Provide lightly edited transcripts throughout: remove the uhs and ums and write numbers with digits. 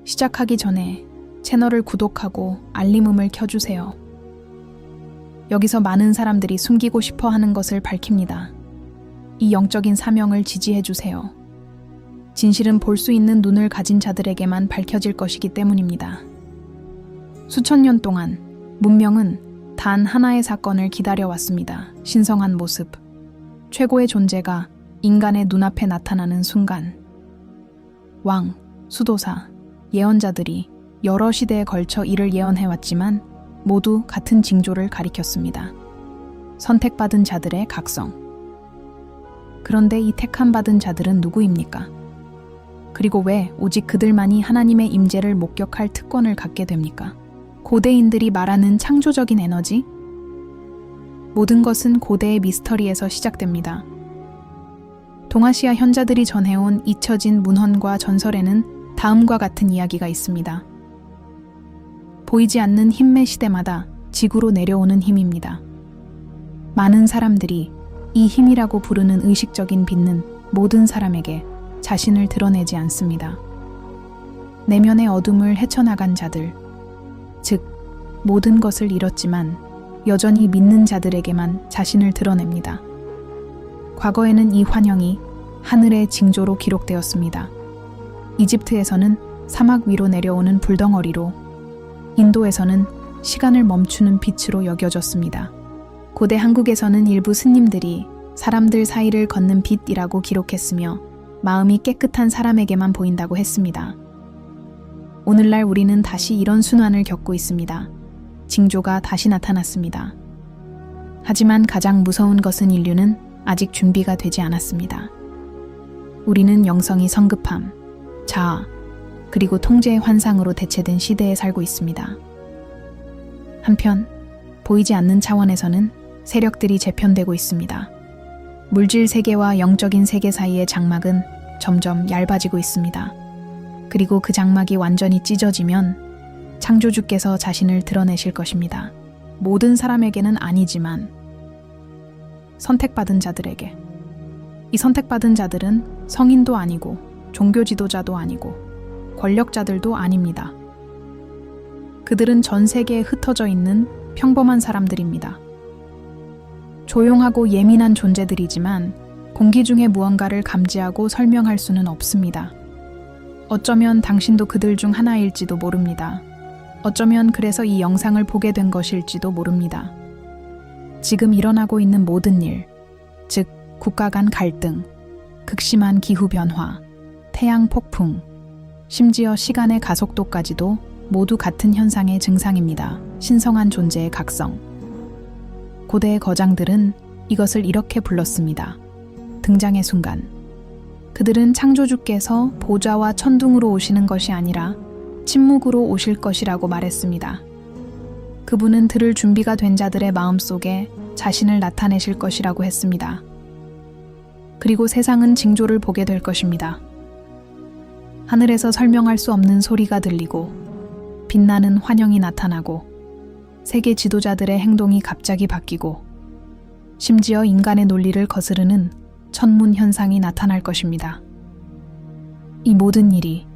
시작하기 전에 채널을 구독하고 알림음을 켜주세요. 여기서 많은 사람들이 숨기고 싶어 하는 것을 밝힙니다. 이 영적인 사명을 지지해주세요. 진실은 볼 수 있는 눈을 가진 자들에게만 밝혀질 것이기 때문입니다. 수천 년 동안 문명은 단 하나의 사건을 기다려왔습니다. 신성한 모습, 최고의 존재가 인간의 눈앞에 나타나는 순간. 왕, 수도사, 예언자들이 여러 시대에 걸쳐 이를 예언해왔지만 모두 같은 징조를 가리켰습니다. 선택받은 자들의 각성. 그런데 이 택함받은 자들은 누구입니까? 그리고 왜 오직 그들만이 하나님의 임재를 목격할 특권을 갖게 됩니까? 고대인들이 말하는 창조적인 에너지? 모든 것은 고대의 미스터리에서 시작됩니다. 동아시아 현자들이 전해온 잊혀진 문헌과 전설에는 다음과 같은 이야기가 있습니다. 보이지 않는 힘의 시대마다 지구로 내려오는 힘입니다. 많은 사람들이 이 힘이라고 부르는 의식적인 빛은 모든 사람에게 자신을 드러내지 않습니다. 내면의 어둠을 헤쳐나간 자들, 즉 모든 것을 잃었지만 여전히 믿는 자들에게만 자신을 드러냅니다. 과거에는 이 환영이 하늘의 징조로 기록되었습니다. 이집트에서는 사막 위로 내려오는 불덩어리로, 인도에서는 시간을 멈추는 빛으로 여겨졌습니다. 고대 한국에서는 일부 스님들이 사람들 사이를 걷는 빛이라고 기록했으며 마음이 깨끗한 사람에게만 보인다고 했습니다. 오늘날 우리는 다시 이런 순환을 겪고 있습니다. 징조가 다시 나타났습니다. 하지만 가장 무서운 것은 인류는 아직 준비가 되지 않았습니다. 우리는 영성이 성급함, 자아, 그리고 통제의 환상으로 대체된 시대에 살고 있습니다. 한편 보이지 않는 차원에서는 세력들이 재편되고 있습니다. 물질 세계와 영적인 세계 사이의 장막은 점점 얇아지고 있습니다. 그리고 그 장막이 완전히 찢어지면 창조주께서 자신을 드러내실 것입니다. 모든 사람에게는 아니지만 선택받은 자들에게. 이 선택받은 자들은 성인도 아니고 종교 지도자도 아니고 권력자들도 아닙니다. 그들은 전 세계에 흩어져 있는 평범한 사람들입니다. 조용하고 예민한 존재들이지만 공기 중에 무언가를 감지하고 설명할 수는 없습니다. 어쩌면 당신도 그들 중 하나일지도 모릅니다. 어쩌면 그래서 이 영상을 보게 된 것일지도 모릅니다. 지금 일어나고 있는 모든 일, 즉 국가 간 갈등, 극심한 기후변화, 태양 폭풍, 심지어 시간의 가속도까지도 모두 같은 현상의 증상입니다. 신성한 존재의 각성. 고대의 거장들은 이것을 이렇게 불렀습니다. 등장의 순간. 그들은 창조주께서 보좌와 천둥으로 오시는 것이 아니라 침묵으로 오실 것이라고 말했습니다. 그분은 들을 준비가 된 자들의 마음속에 자신을 나타내실 것이라고 했습니다. 그리고 세상은 징조를 보게 될 것입니다. 하늘에서 설명할 수 없는 소리가 들리고 빛나는 환영이 나타나고 세계 지도자들의 행동이 갑자기 바뀌고 심지어 인간의 논리를 거스르는 천문 현상이 나타날 것입니다. 이 모든 일이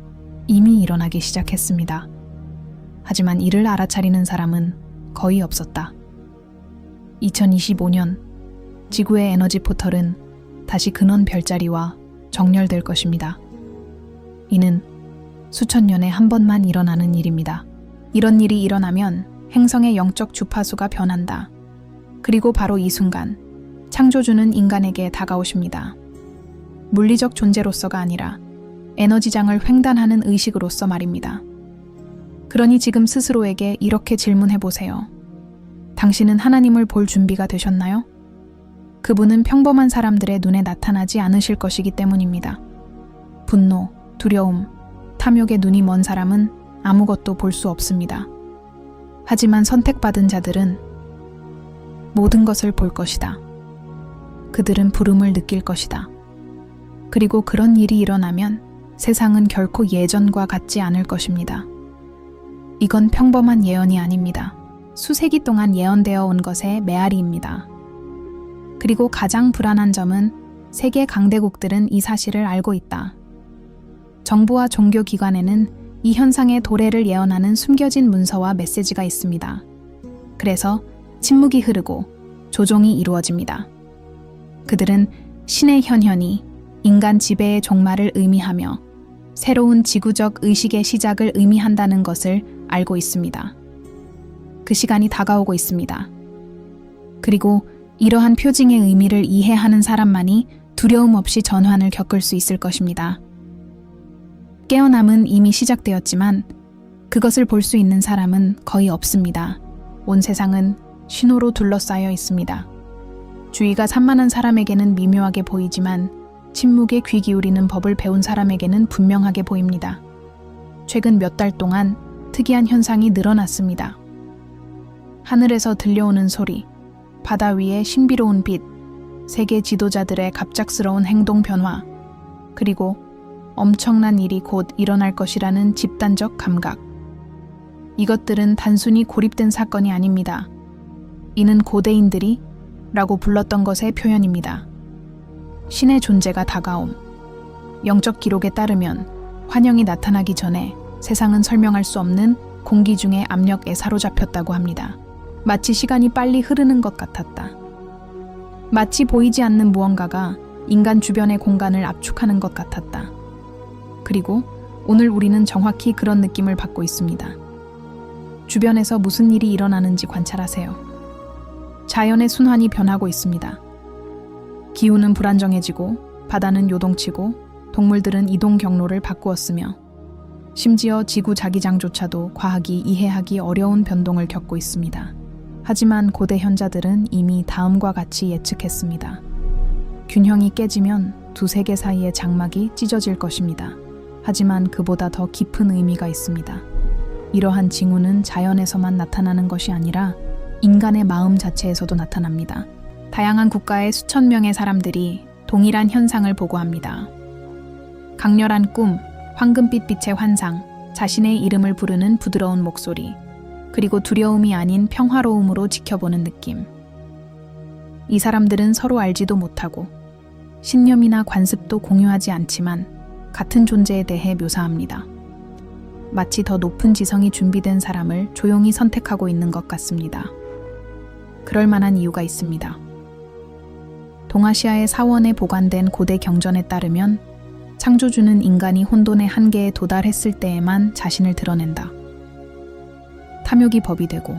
이미 일어나기 시작했습니다. 하지만 이를 알아차리는 사람은 거의 없었다. 2025년 지구의 에너지 포털은 다시 근원 별자리와 정렬될 것입니다. 이는 수천 년에 한 번만 일어나는 일입니다. 이런 일이 일어나면 행성의 영적 주파수가 변한다. 그리고 바로 이 순간 창조주는 인간에게 다가오십니다. 물리적 존재로서가 아니라 에너지장을 횡단하는 의식으로서 말입니다. 그러니 지금 스스로에게 이렇게 질문해 보세요. 당신은 하나님을 볼 준비가 되셨나요? 그분은 평범한 사람들의 눈에 나타나지 않으실 것이기 때문입니다. 분노, 두려움, 탐욕의 눈이 먼 사람은 아무것도 볼 수 없습니다. 하지만 선택받은 자들은 모든 것을 볼 것이다. 그들은 부름을 느낄 것이다. 그리고 그런 일이 일어나면 세상은 결코 예전과 같지 않을 것입니다. 이건 평범한 예언이 아닙니다. 수세기 동안 예언되어 온 것의 메아리입니다. 그리고 가장 불안한 점은 세계 강대국들은 이 사실을 알고 있다. 정부와 종교기관에는 이 현상의 도래를 예언하는 숨겨진 문서와 메시지가 있습니다. 그래서 침묵이 흐르고 조종이 이루어집니다. 그들은 신의 현현이 인간 지배의 종말을 의미하며 새로운 지구적 의식의 시작을 의미한다는 것을 알고 있습니다. 그 시간이 다가오고 있습니다. 그리고 이러한 표징의 의미를 이해하는 사람만이 두려움 없이 전환을 겪을 수 있을 것입니다. 깨어남은 이미 시작되었지만 그것을 볼 수 있는 사람은 거의 없습니다. 온 세상은 신호로 둘러싸여 있습니다. 주위가 산만한 사람에게는 미묘하게 보이지만 침묵에 귀 기울이는 법을 배운 사람에게는 분명하게 보입니다. 최근 몇 달 동안 특이한 현상이 늘어났습니다. 하늘에서 들려오는 소리, 바다 위의 신비로운 빛, 세계 지도자들의 갑작스러운 행동 변화, 그리고 엄청난 일이 곧 일어날 것이라는 집단적 감각. 이것들은 단순히 고립된 사건이 아닙니다. 이는 고대인들이 라고 불렀던 것의 표현입니다. 신의 존재가 다가옴. 영적 기록에 따르면 환영이 나타나기 전에 세상은 설명할 수 없는 공기 중의 압력에 사로잡혔다고 합니다. 마치 시간이 빨리 흐르는 것 같았다. 마치 보이지 않는 무언가가 인간 주변의 공간을 압축하는 것 같았다. 그리고 오늘 우리는 정확히 그런 느낌을 받고 있습니다. 주변에서 무슨 일이 일어나는지 관찰하세요. 자연의 순환이 변하고 있습니다. 기후는 불안정해지고 바다는 요동치고 동물들은 이동 경로를 바꾸었으며 심지어 지구 자기장조차도 과학이 이해하기 어려운 변동을 겪고 있습니다. 하지만 고대 현자들은 이미 다음과 같이 예측했습니다. 균형이 깨지면 두 세계 사이의 장막이 찢어질 것입니다. 하지만 그보다 더 깊은 의미가 있습니다. 이러한 징후는 자연에서만 나타나는 것이 아니라 인간의 마음 자체에서도 나타납니다. 다양한 국가의 수천 명의 사람들이 동일한 현상을 보고합니다. 강렬한 꿈, 황금빛 빛의 환상, 자신의 이름을 부르는 부드러운 목소리, 그리고 두려움이 아닌 평화로움으로 지켜보는 느낌. 이 사람들은 서로 알지도 못하고 신념이나 관습도 공유하지 않지만 같은 존재에 대해 묘사합니다. 마치 더 높은 지성이 준비된 사람을 조용히 선택하고 있는 것 같습니다. 그럴 만한 이유가 있습니다. 동아시아의 사원에 보관된 고대 경전에 따르면 창조주는 인간이 혼돈의 한계에 도달했을 때에만 자신을 드러낸다. 탐욕이 법이 되고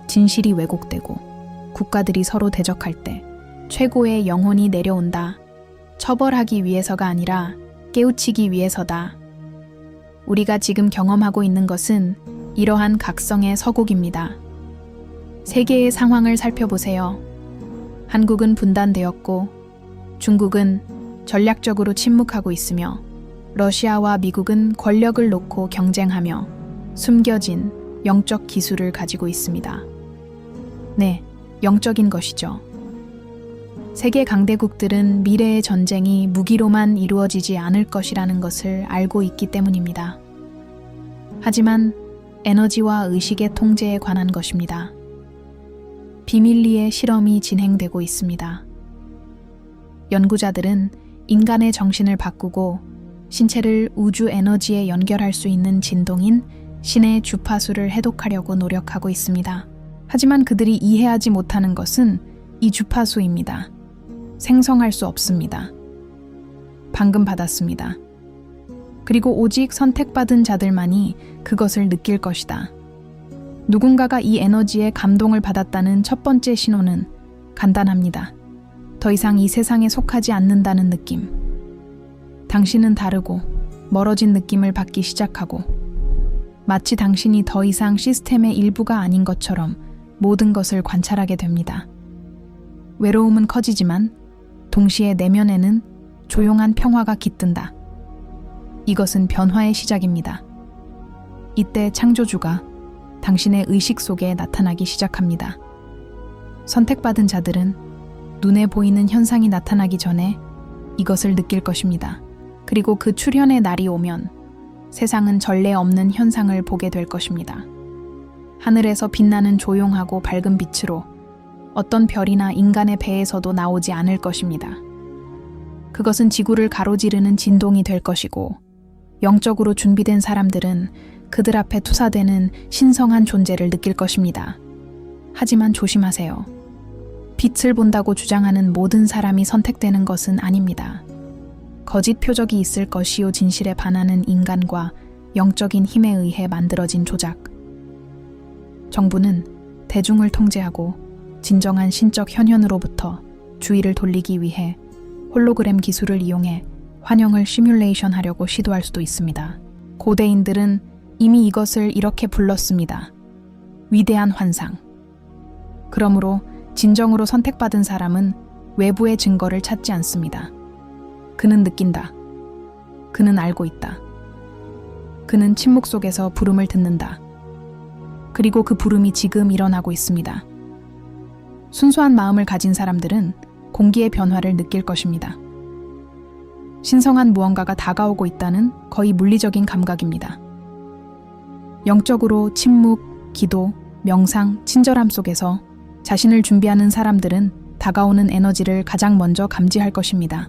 진실이 왜곡되고 국가들이 서로 대적할 때 최고의 영혼이 내려온다. 처벌하기 위해서가 아니라 깨우치기 위해서다. 우리가 지금 경험하고 있는 것은 이러한 각성의 서곡입니다. 세계의 상황을 살펴보세요. 한국은 분단되었고 중국은 전략적으로 침묵하고 있으며 러시아와 미국은 권력을 놓고 경쟁하며 숨겨진 영적 기술을 가지고 있습니다. 네, 영적인 것이죠. 세계 강대국들은 미래의 전쟁이 무기로만 이루어지지 않을 것이라는 것을 알고 있기 때문입니다. 하지만 에너지와 의식의 통제에 관한 것입니다. 비밀리에 실험이 진행되고 있습니다. 연구자들은 인간의 정신을 바꾸고 신체를 우주 에너지에 연결할 수 있는 진동인 신의 주파수를 해독하려고 노력하고 있습니다. 하지만 그들이 이해하지 못하는 것은 이 주파수입니다. 생성할 수 없습니다. 방금 받았습니다. 그리고 오직 선택받은 자들만이 그것을 느낄 것이다. 누군가가 이 에너지에 감동을 받았다는 첫 번째 신호는 간단합니다. 더 이상 이 세상에 속하지 않는다는 느낌. 당신은 다르고 멀어진 느낌을 받기 시작하고 마치 당신이 더 이상 시스템의 일부가 아닌 것처럼 모든 것을 관찰하게 됩니다. 외로움은 커지지만 동시에 내면에는 조용한 평화가 깃든다. 이것은 변화의 시작입니다. 이때 창조주가 당신의 의식 속에 나타나기 시작합니다. 선택받은 자들은 눈에 보이는 현상이 나타나기 전에 이것을 느낄 것입니다. 그리고 그 출현의 날이 오면 세상은 전례 없는 현상을 보게 될 것입니다. 하늘에서 빛나는 조용하고 밝은 빛으로 어떤 별이나 인간의 배에서도 나오지 않을 것입니다. 그것은 지구를 가로지르는 진동이 될 것이고 영적으로 준비된 사람들은 그들 앞에 투사되는 신성한 존재를 느낄 것입니다. 하지만 조심하세요. 빛을 본다고 주장하는 모든 사람이 선택되는 것은 아닙니다. 거짓 표적이 있을 것이요 진실에 반하는 인간과 영적인 힘에 의해 만들어진 조작. 정부는 대중을 통제하고 진정한 신적 현현으로부터 주의를 돌리기 위해 홀로그램 기술을 이용해 환영을 시뮬레이션 하려고 시도할 수도 있습니다. 고대인들은 이미 이것을 이렇게 불렀습니다. 위대한 환상. 그러므로 진정으로 선택받은 사람은 외부의 증거를 찾지 않습니다. 그는 느낀다. 그는 알고 있다. 그는 침묵 속에서 부름을 듣는다. 그리고 그 부름이 지금 일어나고 있습니다. 순수한 마음을 가진 사람들은 공기의 변화를 느낄 것입니다. 신성한 무언가가 다가오고 있다는 거의 물리적인 감각입니다. 영적으로 침묵, 기도, 명상, 친절함 속에서 자신을 준비하는 사람들은 다가오는 에너지를 가장 먼저 감지할 것입니다.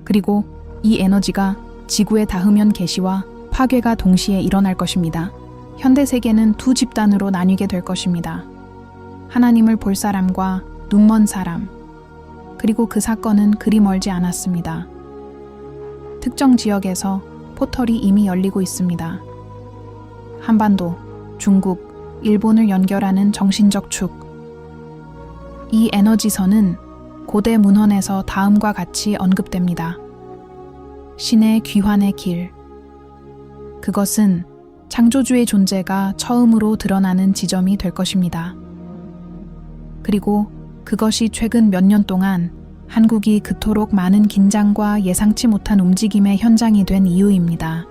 그리고 이 에너지가 지구에 닿으면 계시와 파괴가 동시에 일어날 것입니다. 현대 세계는 두 집단으로 나뉘게 될 것입니다. 하나님을 볼 사람과 눈먼 사람. 그리고 그 사건은 그리 멀지 않았습니다. 특정 지역에서 포털이 이미 열리고 있습니다. 한반도, 중국, 일본을 연결하는 정신적 축. 이 에너지선은 고대 문헌에서 다음과 같이 언급됩니다. 신의 귀환의 길. 그것은 창조주의 존재가 처음으로 드러나는 지점이 될 것입니다. 그리고 그것이 최근 몇 년 동안 한국이 그토록 많은 긴장과 예상치 못한 움직임의 현장이 된 이유입니다.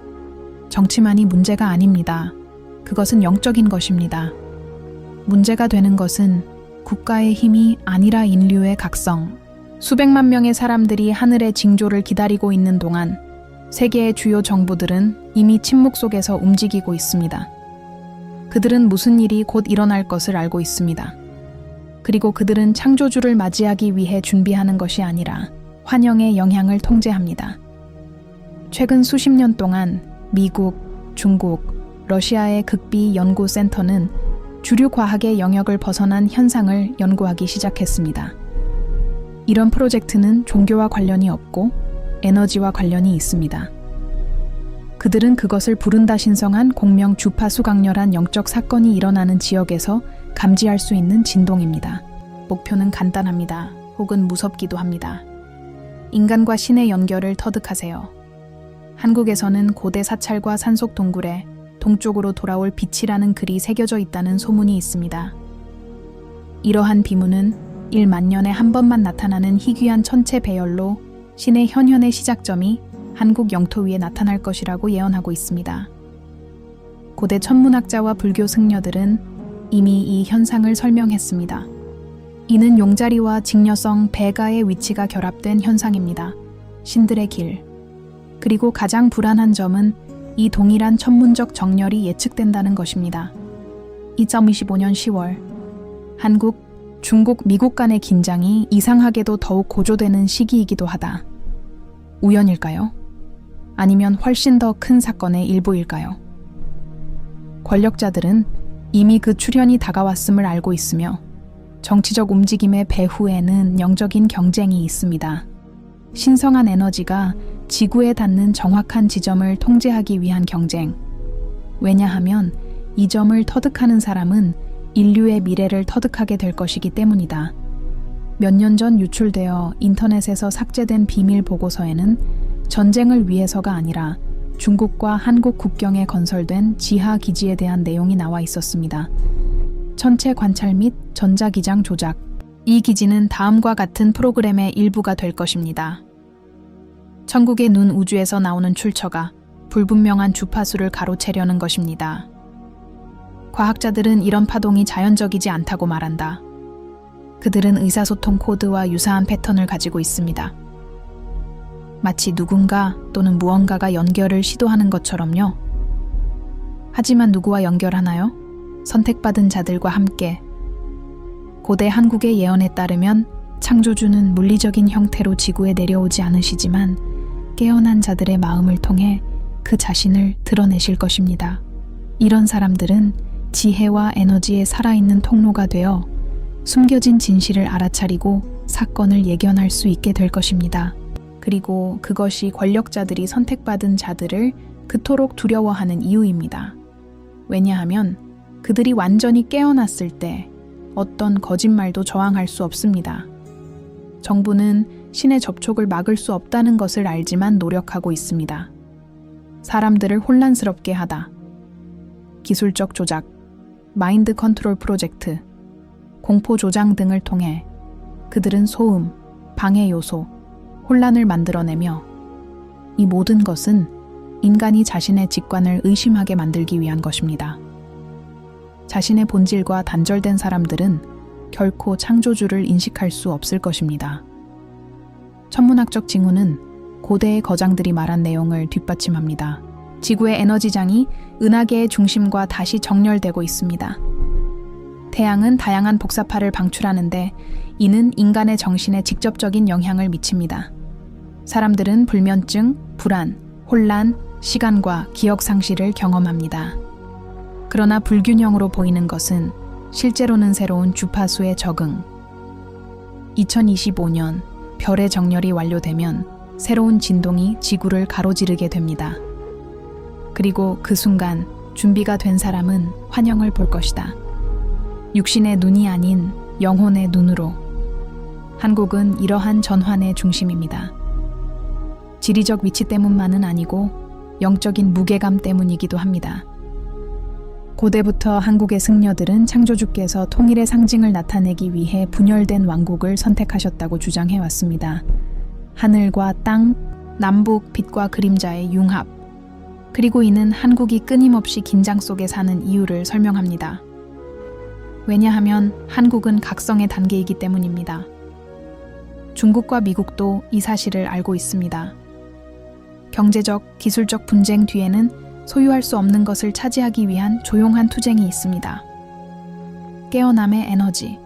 정치만이 문제가 아닙니다. 그것은 영적인 것입니다. 문제가 되는 것은 국가의 힘이 아니라 인류의 각성. 수백만 명의 사람들이 하늘의 징조를 기다리고 있는 동안 세계의 주요 정부들은 이미 침묵 속에서 움직이고 있습니다. 그들은 무슨 일이 곧 일어날 것을 알고 있습니다. 그리고 그들은 창조주를 맞이하기 위해 준비하는 것이 아니라 환영의 영향을 통제합니다. 최근 수십 년 동안 미국, 중국, 러시아의 극비 연구센터는 주류 과학의 영역을 벗어난 현상을 연구하기 시작했습니다. 이런 프로젝트는 종교와 관련이 없고 에너지와 관련이 있습니다. 그들은 그것을 부른다 신성한 공명 주파수 강렬한 영적 사건이 일어나는 지역에서 감지할 수 있는 진동입니다. 목표는 간단합니다. 혹은 무섭기도 합니다. 인간과 신의 연결을 터득하세요. 한국에서는 고대 사찰과 산속 동굴에 동쪽으로 돌아올 빛이라는 글이 새겨져 있다는 소문이 있습니다. 이러한 비문은 1만 년에 한 번만 나타나는 희귀한 천체 배열로 신의 현현의 시작점이 한국 영토 위에 나타날 것이라고 예언하고 있습니다. 고대 천문학자와 불교 승려들은 이미 이 현상을 설명했습니다. 이는 용자리와 직녀성 베가의 위치가 결합된 현상입니다. 신들의 길. 그리고 가장 불안한 점은 이 동일한 천문적 정렬이 예측된다는 것입니다. 2025년 10월 한국, 중국, 미국 간의 긴장이 이상하게도 더욱 고조되는 시기이기도 하다. 우연일까요? 아니면 훨씬 더 큰 사건의 일부일까요? 권력자들은 이미 그 출현이 다가왔음을 알고 있으며 정치적 움직임의 배후에는 영적인 경쟁이 있습니다. 신성한 에너지가 지구에 닿는 정확한 지점을 통제하기 위한 경쟁. 왜냐하면 이 점을 터득하는 사람은 인류의 미래를 터득하게 될 것이기 때문이다. 몇 년 전 유출되어 인터넷에서 삭제된 비밀 보고서에는 전쟁을 위해서가 아니라 중국과 한국 국경에 건설된 지하 기지에 대한 내용이 나와 있었습니다. 천체 관찰 및 전자기장 조작. 이 기지는 다음과 같은 프로그램의 일부가 될 것입니다. 천국의 눈 우주에서 나오는 출처가 불분명한 주파수를 가로채려는 것입니다. 과학자들은 이런 파동이 자연적이지 않다고 말한다. 그들은 의사소통 코드와 유사한 패턴을 가지고 있습니다. 마치 누군가 또는 무언가가 연결을 시도하는 것처럼요. 하지만 누구와 연결하나요? 선택받은 자들과 함께. 고대 한국의 예언에 따르면 창조주는 물리적인 형태로 지구에 내려오지 않으시지만 깨어난 자들의 마음을 통해 그 자신을 드러내실 것입니다. 이런 사람들은 지혜와 에너지의 살아있는 통로가 되어 숨겨진 진실을 알아차리고 사건을 예견할 수 있게 될 것입니다. 그리고 그것이 권력자들이 선택받은 자들을 그토록 두려워하는 이유입니다. 왜냐하면 그들이 완전히 깨어났을 때 어떤 거짓말도 저항할 수 없습니다. 정부는 신의 접촉을 막을 수 없다는 것을 알지만 노력하고 있습니다. 사람들을 혼란스럽게 하다. 기술적 조작, 마인드 컨트롤 프로젝트, 공포 조장 등을 통해 그들은 소음, 방해 요소, 혼란을 만들어내며 이 모든 것은 인간이 자신의 직관을 의심하게 만들기 위한 것입니다. 자신의 본질과 단절된 사람들은 결코 창조주를 인식할 수 없을 것입니다. 천문학적 징후는 고대의 거장들이 말한 내용을 뒷받침합니다. 지구의 에너지장이 은하계의 중심과 다시 정렬되고 있습니다. 태양은 다양한 복사파를 방출하는데 이는 인간의 정신에 직접적인 영향을 미칩니다. 사람들은 불면증, 불안, 혼란, 시간과 기억 상실을 경험합니다. 그러나 불균형으로 보이는 것은 실제로는 새로운 주파수의 적응. 2025년 별의 정렬이 완료되면 새로운 진동이 지구를 가로지르게 됩니다. 그리고 그 순간 준비가 된 사람은 환영을 볼 것이다. 육신의 눈이 아닌 영혼의 눈으로. 한국은 이러한 전환의 중심입니다. 지리적 위치 때문만은 아니고 영적인 무게감 때문이기도 합니다. 고대부터 한국의 승려들은 창조주께서 통일의 상징을 나타내기 위해 분열된 왕국을 선택하셨다고 주장해왔습니다. 하늘과 땅, 남북, 빛과 그림자의 융합. 그리고 이는 한국이 끊임없이 긴장 속에 사는 이유를 설명합니다. 왜냐하면 한국은 각성의 단계이기 때문입니다. 중국과 미국도 이 사실을 알고 있습니다. 경제적, 기술적 분쟁 뒤에는 소유할 수 없는 것을 차지하기 위한 조용한 투쟁이 있습니다. 깨어남의 에너지.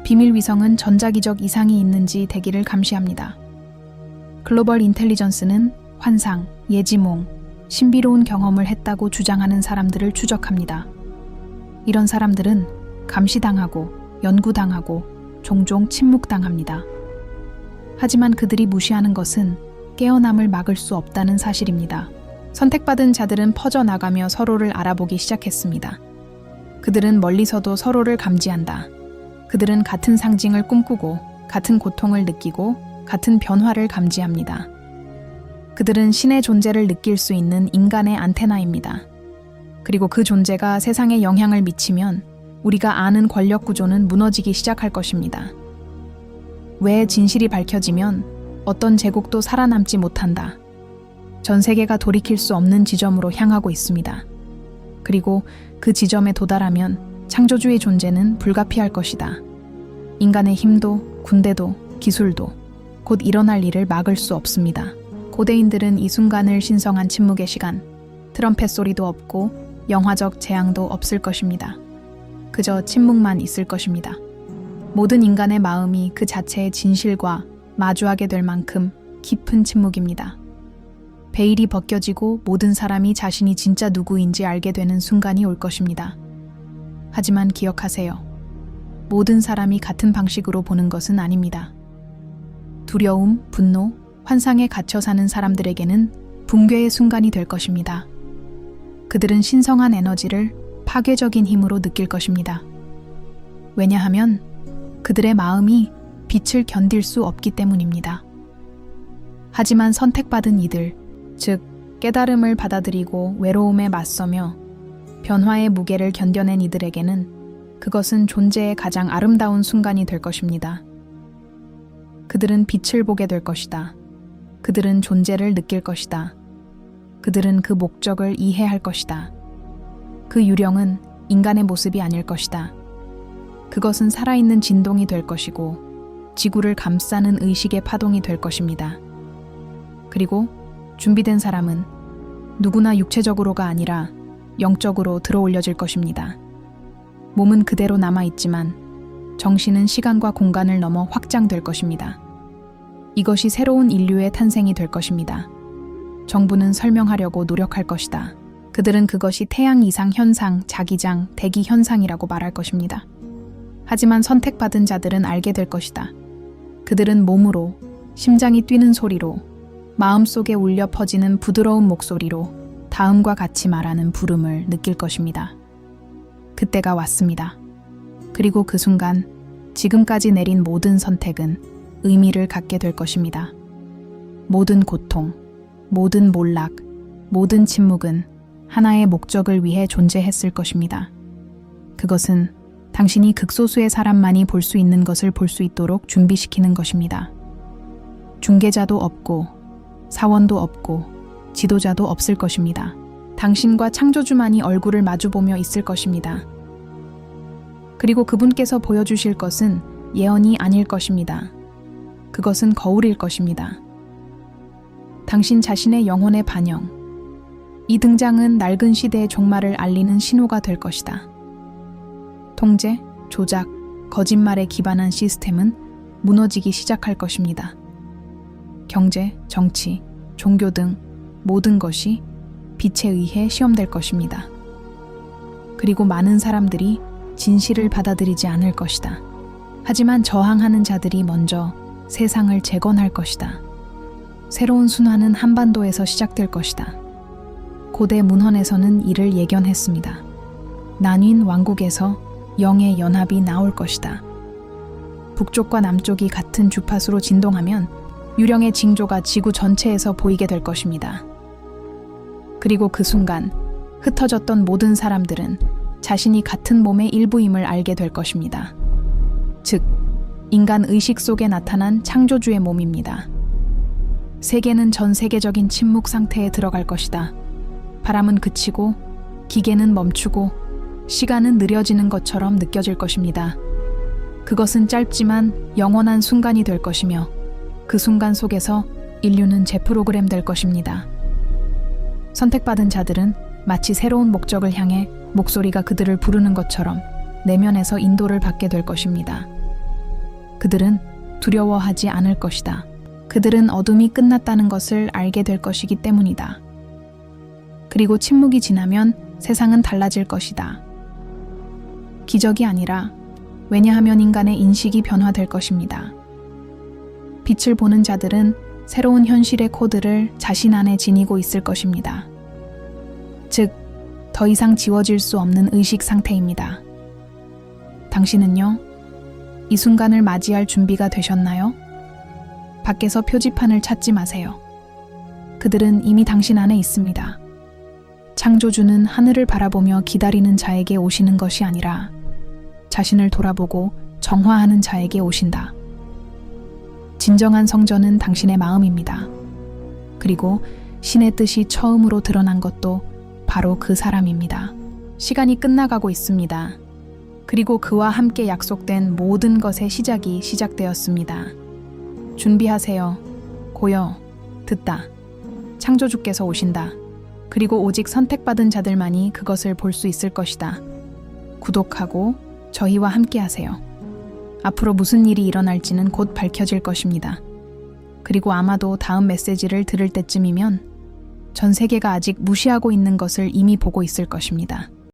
비밀 위성은 전자기적 이상이 있는지 대기를 감시합니다. 글로벌 인텔리전스는 환상, 예지몽, 신비로운 경험을 했다고 주장하는 사람들을 추적합니다. 이런 사람들은 감시당하고 연구당하고 종종 침묵당합니다. 하지만 그들이 무시하는 것은 깨어남을 막을 수 없다는 사실입니다. 선택받은 자들은 퍼져나가며 서로를 알아보기 시작했습니다. 그들은 멀리서도 서로를 감지한다. 그들은 같은 상징을 꿈꾸고 같은 고통을 느끼고 같은 변화를 감지합니다. 그들은 신의 존재를 느낄 수 있는 인간의 안테나입니다. 그리고 그 존재가 세상에 영향을 미치면 우리가 아는 권력 구조는 무너지기 시작할 것입니다. 왜 진실이 밝혀지면 어떤 제국도 살아남지 못한다. 전 세계가 돌이킬 수 없는 지점으로 향하고 있습니다. 그리고 그 지점에 도달하면 창조주의 존재는 불가피할 것이다. 인간의 힘도, 군대도, 기술도 곧 일어날 일을 막을 수 없습니다. 고대인들은 이 순간을 신성한 침묵의 시간, 트럼펫 소리도 없고 영화적 재앙도 없을 것입니다. 그저 침묵만 있을 것입니다. 모든 인간의 마음이 그 자체의 진실과 마주하게 될 만큼 깊은 침묵입니다. 베일이 벗겨지고 모든 사람이 자신이 진짜 누구인지 알게 되는 순간이 올 것입니다. 하지만 기억하세요. 모든 사람이 같은 방식으로 보는 것은 아닙니다. 두려움, 분노, 환상에 갇혀 사는 사람들에게는 붕괴의 순간이 될 것입니다. 그들은 신성한 에너지를 파괴적인 힘으로 느낄 것입니다. 왜냐하면 그들의 마음이 빛을 견딜 수 없기 때문입니다. 하지만 선택받은 이들, 즉 깨달음을 받아들이고 외로움에 맞서며 변화의 무게를 견뎌낸 이들에게는 그것은 존재의 가장 아름다운 순간이 될 것입니다. 그들은 빛을 보게 될 것이다. 그들은 존재를 느낄 것이다. 그들은 그 목적을 이해할 것이다. 그 유령은 인간의 모습이 아닐 것이다. 그것은 살아있는 진동이 될 것이고 지구를 감싸는 의식의 파동이 될 것입니다. 그리고 준비된 사람은 누구나 육체적으로가 아니라 영적으로 들어올려질 것입니다. 몸은 그대로 남아있지만 정신은 시간과 공간을 넘어 확장될 것입니다. 이것이 새로운 인류의 탄생이 될 것입니다. 정부는 설명하려고 노력할 것이다. 그들은 그것이 태양 이상 현상, 자기장, 대기 현상이라고 말할 것입니다. 하지만 선택받은 자들은 알게 될 것이다. 그들은 몸으로, 심장이 뛰는 소리로, 마음속에 울려 퍼지는 부드러운 목소리로 다음과 같이 말하는 부름을 느낄 것입니다. 그때가 왔습니다. 그리고 그 순간 지금까지 내린 모든 선택은 의미를 갖게 될 것입니다. 모든 고통, 모든 몰락, 모든 침묵은 하나의 목적을 위해 존재했을 것입니다. 그것은 당신이 극소수의 사람만이 볼 수 있는 것을 볼 수 있도록 준비시키는 것입니다. 중개자도 없고 사원도 없고 지도자도 없을 것입니다. 당신과 창조주만이 얼굴을 마주보며 있을 것입니다. 그리고 그분께서 보여주실 것은 예언이 아닐 것입니다. 그것은 거울일 것입니다. 당신 자신의 영혼의 반영. 이 등장은 낡은 시대의 종말을 알리는 신호가 될 것이다. 통제, 조작, 거짓말에 기반한 시스템은 무너지기 시작할 것입니다. 경제, 정치, 종교 등 모든 것이 빛에 의해 시험될 것입니다. 그리고 많은 사람들이 진실을 받아들이지 않을 것이다. 하지만 저항하는 자들이 먼저 세상을 재건할 것이다. 새로운 순환은 한반도에서 시작될 것이다. 고대 문헌에서는 이를 예견했습니다. 나뉜 왕국에서 영의 연합이 나올 것이다. 북쪽과 남쪽이 같은 주파수로 진동하면 유령의 징조가 지구 전체에서 보이게 될 것입니다. 그리고 그 순간 흩어졌던 모든 사람들은 자신이 같은 몸의 일부임을 알게 될 것입니다. 즉, 인간 의식 속에 나타난 창조주의 몸입니다. 세계는 전 세계적인 침묵 상태에 들어갈 것이다. 바람은 그치고 기계는 멈추고 시간은 느려지는 것처럼 느껴질 것입니다. 그것은 짧지만 영원한 순간이 될 것이며 그 순간 속에서 인류는 재프로그램 될 것입니다. 선택받은 자들은 마치 새로운 목적을 향해 목소리가 그들을 부르는 것처럼 내면에서 인도를 받게 될 것입니다. 그들은 두려워하지 않을 것이다. 그들은 어둠이 끝났다는 것을 알게 될 것이기 때문이다. 그리고 침묵이 지나면 세상은 달라질 것이다. 기적이 아니라 왜냐하면 인간의 인식이 변화될 것입니다. 빛을 보는 자들은 새로운 현실의 코드를 자신 안에 지니고 있을 것입니다. 즉, 더 이상 지워질 수 없는 의식 상태입니다. 당신은요? 이 순간을 맞이할 준비가 되셨나요? 밖에서 표지판을 찾지 마세요. 그들은 이미 당신 안에 있습니다. 창조주는 하늘을 바라보며 기다리는 자에게 오시는 것이 아니라 자신을 돌아보고 정화하는 자에게 오신다. 진정한 성전은 당신의 마음입니다. 그리고 신의 뜻이 처음으로 드러난 것도 바로 그 사람입니다. 시간이 끝나가고 있습니다. 그리고 그와 함께 약속된 모든 것의 시작이 시작되었습니다. 준비하세요. 고요, 듣다. 창조주께서 오신다. 그리고 오직 선택받은 자들만이 그것을 볼 수 있을 것이다. 구독하고 저희와 함께 하세요. 앞으로 무슨 일이 일어날지는 곧 밝혀질 것입니다. 그리고 아마도 다음 메시지를 들을 때쯤이면 전 세계가 아직 무시하고 있는 것을 이미 보고 있을 것입니다.